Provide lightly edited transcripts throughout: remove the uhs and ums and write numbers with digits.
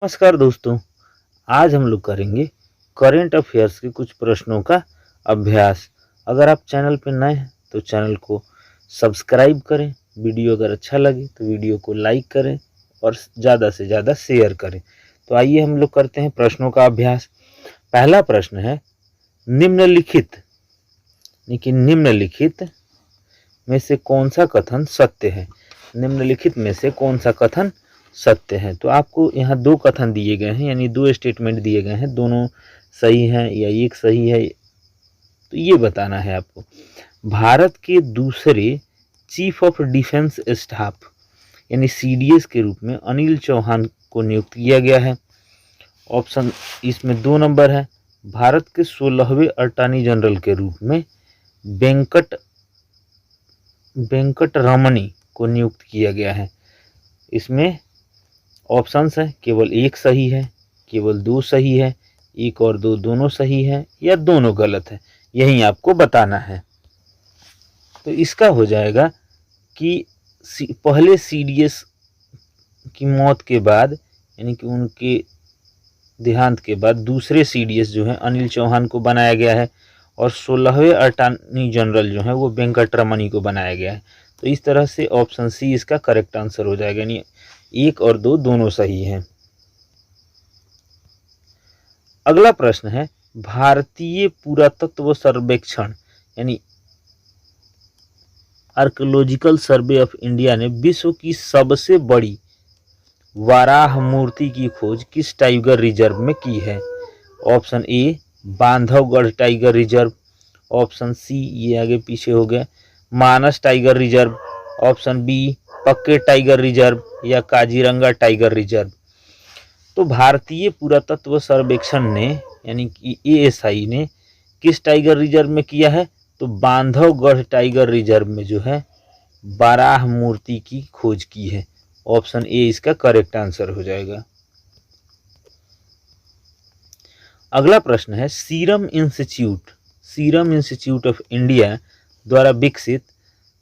नमस्कार दोस्तों। आज हम लोग करेंगे करंट अफेयर्स के कुछ प्रश्नों का अभ्यास। अगर आप चैनल पर नए हैं तो चैनल को सब्सक्राइब करें। वीडियो अगर अच्छा लगे तो वीडियो को लाइक करें और ज़्यादा से ज़्यादा शेयर करें। तो आइए हम लोग करते हैं प्रश्नों का अभ्यास। पहला प्रश्न है, निम्नलिखित में से कौन सा कथन सत्य है। निम्नलिखित में से कौन सा कथन सत्य है। तो आपको यहाँ दो कथन दिए गए हैं, यानी दो स्टेटमेंट दिए गए हैं, दोनों सही हैं या एक सही है, तो ये बताना है आपको। भारत के दूसरे चीफ ऑफ डिफेंस स्टाफ यानी सीडीएस के रूप में अनिल चौहान को नियुक्त किया गया है। ऑप्शन इसमें 2 नंबर है। भारत के 16वें अटॉर्नी जनरल के रूप में वेंकट रमणी को नियुक्त किया गया है। इसमें ऑप्शंस है, केवल एक सही है, केवल 2 सही है, 1 और 2 दोनों सही है, या दोनों गलत है। यही आपको बताना है। तो इसका हो जाएगा कि पहले सीडीएस की मौत के बाद, यानी कि उनके देहांत के बाद दूसरे सीडीएस जो है अनिल चौहान को बनाया गया है और 16वें अटॉर्नी जनरल जो है वो वेंकट रमणी को बनाया गया है। तो इस तरह से ऑप्शन सी इसका करेक्ट आंसर हो जाएगा, यानी 1 और 2 दोनों सही हैं। अगला प्रश्न है, भारतीय पुरातत्व सर्वेक्षण यानी आर्कियोलॉजिकल सर्वे ऑफ इंडिया ने विश्व की सबसे बड़ी वाराह मूर्ति की खोज किस टाइगर रिजर्व में की है। Option A Bandhavgarh tiger reserve, option C, ये आगे पीछे हो गया, Manas tiger reserve, option B Pakke tiger reserve, या काजीरंगा टाइगर रिजर्व। तो भारतीय पुरातत्व सर्वेक्षण ने यानी कि एएसआई ने किस टाइगर रिजर्व में किया है, तो बांधवगढ़ टाइगर रिजर्व में जो है बाराह मूर्ति की खोज की है। ऑप्शन ए इसका करेक्ट आंसर हो जाएगा। अगला प्रश्न है, सीरम इंस्टीट्यूट ऑफ इंडिया द्वारा विकसित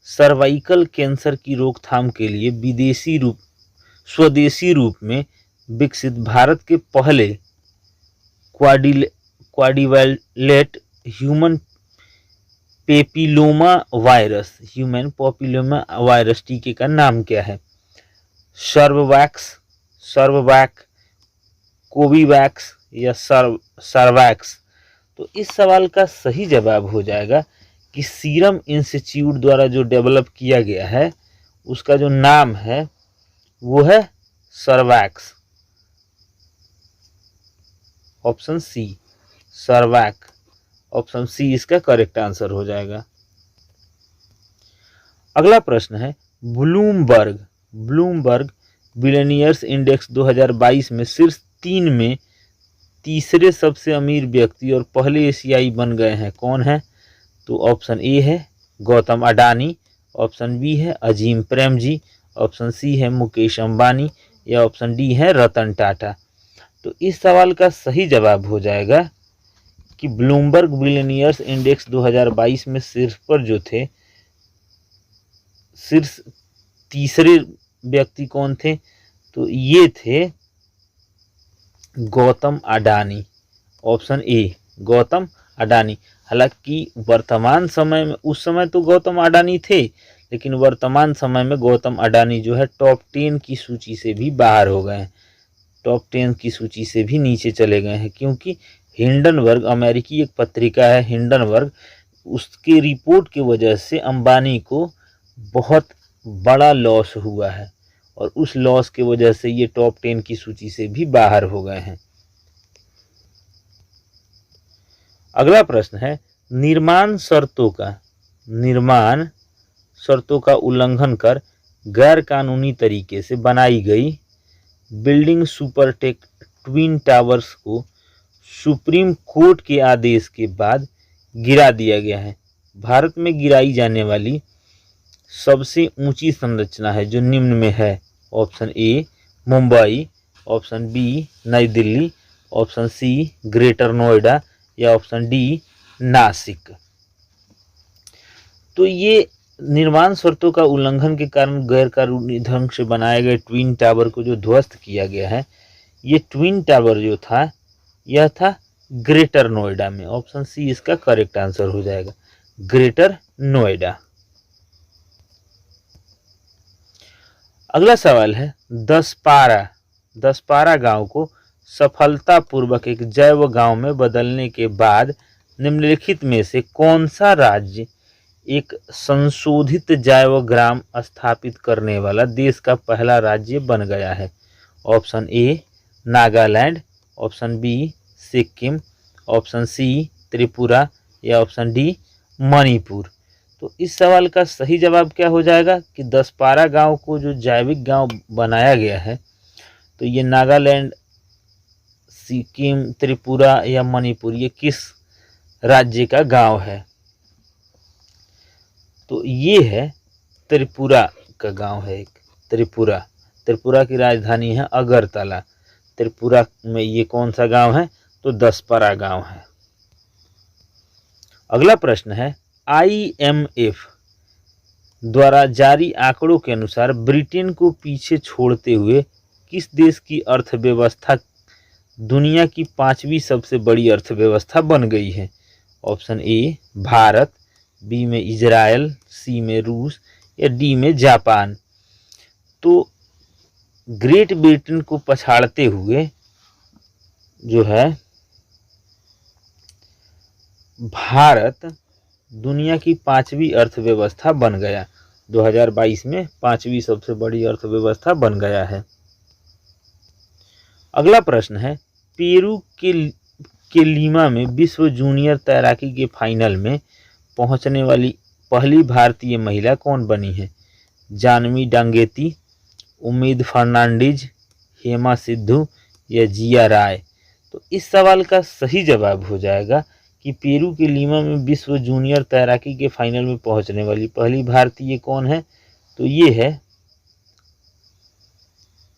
सर्वाइकल कैंसर की रोकथाम के लिए स्वदेशी रूप में विकसित भारत के पहले क्वाड्रिवैलेट ह्यूमन पेपिलोमा वायरस टीके का नाम क्या है। सर्ववैक, कोविवैक्स या सर्वैक्स। तो इस सवाल का सही जवाब हो जाएगा कि सीरम इंस्टीट्यूट द्वारा जो डेवलप किया गया है उसका जो नाम है वो है सर्वैक्स। ऑप्शन सी सर्वैक, ऑप्शन सी इसका करेक्ट आंसर हो जाएगा। अगला प्रश्न है, ब्लूमबर्ग बिलियनियर्स इंडेक्स 2022 में शीर्ष 3 में तीसरे सबसे अमीर व्यक्ति और पहले एशियाई बन गए हैं, कौन है। तो ऑप्शन ए है गौतम अडानी, ऑप्शन बी है अजीम प्रेमजी, ऑप्शन सी है मुकेश अंबानी, या ऑप्शन डी है रतन टाटा। तो इस सवाल का सही जवाब हो जाएगा कि ब्लूमबर्ग बिलियनियर्स इंडेक्स 2022 में शीर्ष पर जो थे, शीर्ष तीसरे व्यक्ति कौन थे, तो ये थे गौतम अडानी। Option A Gautam Adani. हालांकि वर्तमान समय में, उस समय तो गौतम अडानी थे, लेकिन वर्तमान समय में गौतम अडानी जो है टॉप 10 की सूची से भी बाहर हो गए हैं, टॉप 10 की सूची से भी नीचे चले गए हैं, क्योंकि हिंडनबर्ग, अमेरिकी एक पत्रिका है हिंडनबर्ग, उसके रिपोर्ट की वजह से अंबानी को बहुत बड़ा लॉस हुआ है और उस लॉस की वजह से ये टॉप 10 की सूची से भी बाहर हो गए हैं। अगला प्रश्न है, निर्माण शर्तों का उल्लंघन कर गैर कानूनी तरीके से बनाई गई बिल्डिंग सुपरटेक ट्विन टावर्स को सुप्रीम कोर्ट के आदेश के बाद गिरा दिया गया है। भारत में गिराई जाने वाली सबसे ऊंची संरचना है जो निम्न में है। Option A Mumbai, option B Nai Delhi, option C greater Noida, या ऑप्शन डी नासिक। तो ये निर्माण शर्तों का उल्लंघन के कारण गैर कानूनी ढंग से बनाए गए ट्विन टावर को जो ध्वस्त किया गया है, ये ट्विन टावर जो था यह था ग्रेटर नोएडा में। ऑप्शन सी इसका करेक्ट आंसर हो जाएगा, ग्रेटर नोएडा। अगला सवाल है, दसपारा गांव को सफलतापूर्वक एक जैव गांव में बदलने के बाद निम्नलिखित में से कौन सा राज्य एक संशोधित जैव ग्राम स्थापित करने वाला देश का पहला राज्य बन गया है? Option A Nagaland, option B Sikkim, option C Tripura या ऑप्शन डी मणिपुर। तो इस सवाल का सही जवाब क्या हो जाएगा कि दसपारा गांव को जो जैविक गांव बनाया गया है तो ये नागालैंड, सिक्किम, त्रिपुरा या मणिपुर, ये किस राज्य का गांव है? तो ये है त्रिपुरा का गांव है। एक त्रिपुरा की राजधानी है अगरतला। त्रिपुरा में ये कौन सा गांव है? तो दसपारा गांव है। अगला प्रश्न है, IMF द्वारा जारी आंकड़ों के अनुसार ब्रिटेन को पीछे छोड़ते हुए किस देश की अर्थव्यवस्था दुनिया की 5वीं सबसे बड़ी अर्थव्यवस्था बन गई है? ऑप्शन ए भारत, बी में इजराइल, सी में रूस या डी में जापान। तो ग्रेट ब्रिटेन को पछाड़ते हुए जो है भारत दुनिया की 5वीं अर्थव्यवस्था बन गया। 2022 में 5वीं सबसे बड़ी अर्थव्यवस्था बन गया है। अगला प्रश्न है, पेरू के लीमा में विश्व जूनियर तैराकी के फाइनल में पहुंचने वाली पहली भारतीय महिला कौन बनी है? जानवी डांगेती, उम्मीद फर्नांडीज, हेमा सिद्धू या जिया राय। तो इस सवाल का सही जवाब हो जाएगा कि पेरू के लीमा में विश्व जूनियर तैराकी के फाइनल में पहुंचने वाली पहली भारतीय कौन है? तो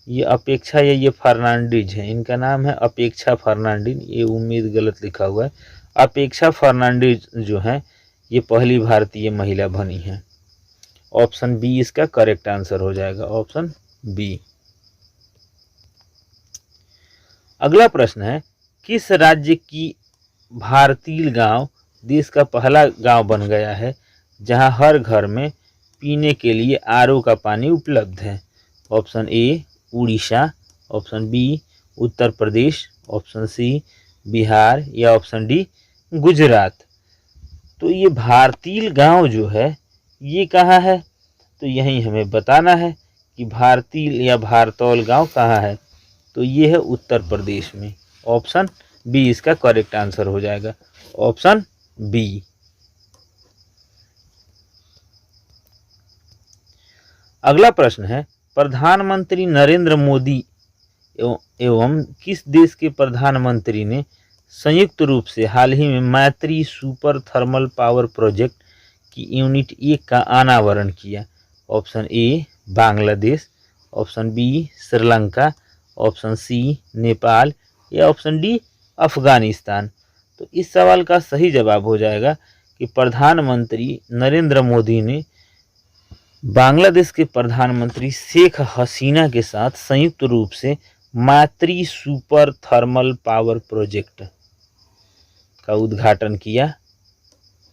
ये अपेक्षा या ये फर्नांडीज है। इनका नाम है अपेक्षा फर्नांडीज। ये उम्मीद गलत लिखा हुआ है। अपेक्षा फर्नांडीज जो है ये पहली भारतीय महिला बनी है। ऑप्शन बी इसका करेक्ट आंसर हो जाएगा, ऑप्शन बी। अगला प्रश्न है, किस राज्य की भारतील गांव देश का पहला गांव बन गया है जहां हर घर में पीने के लिए आरओ का पानी उपलब्ध है? Option A Orissa, option B Uttar Pradesh, option C Bihar या ऑप्शन डी गुजरात। तो ये भारतील गांव जो है ये कहाँ है? तो यही हमें बताना है कि भारतील या भारतौल गांव कहाँ है। तो ये है उत्तर प्रदेश में। ऑप्शन बी इसका करेक्ट आंसर हो जाएगा, ऑप्शन बी। अगला प्रश्न है, प्रधानमंत्री नरेंद्र मोदी एवं किस देश के प्रधानमंत्री ने संयुक्त रूप से हाल ही में Maitri super thermal power project की यूनिट 1 का अनावरण किया? Option A Bangladesh, option B Sri Lanka, option C Nepal या ऑप्शन डी अफगानिस्तान। तो इस सवाल का सही जवाब हो जाएगा कि प्रधानमंत्री नरेंद्र मोदी ने बांग्लादेश के प्रधानमंत्री शेख हसीना के साथ संयुक्त रूप से मैत्री सुपर थर्मल पावर प्रोजेक्ट का उद्घाटन किया।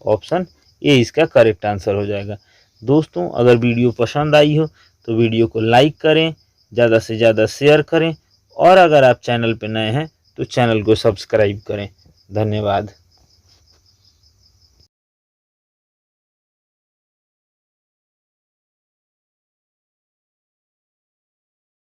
ऑप्शन ए इसका करेक्ट आंसर हो जाएगा। दोस्तों, अगर वीडियो पसंद आई हो तो वीडियो को लाइक करें, ज़्यादा से ज़्यादा शेयर करें और अगर आप चैनल पर नए हैं तो चैनल को सब्सक्राइब करें। धन्यवाद।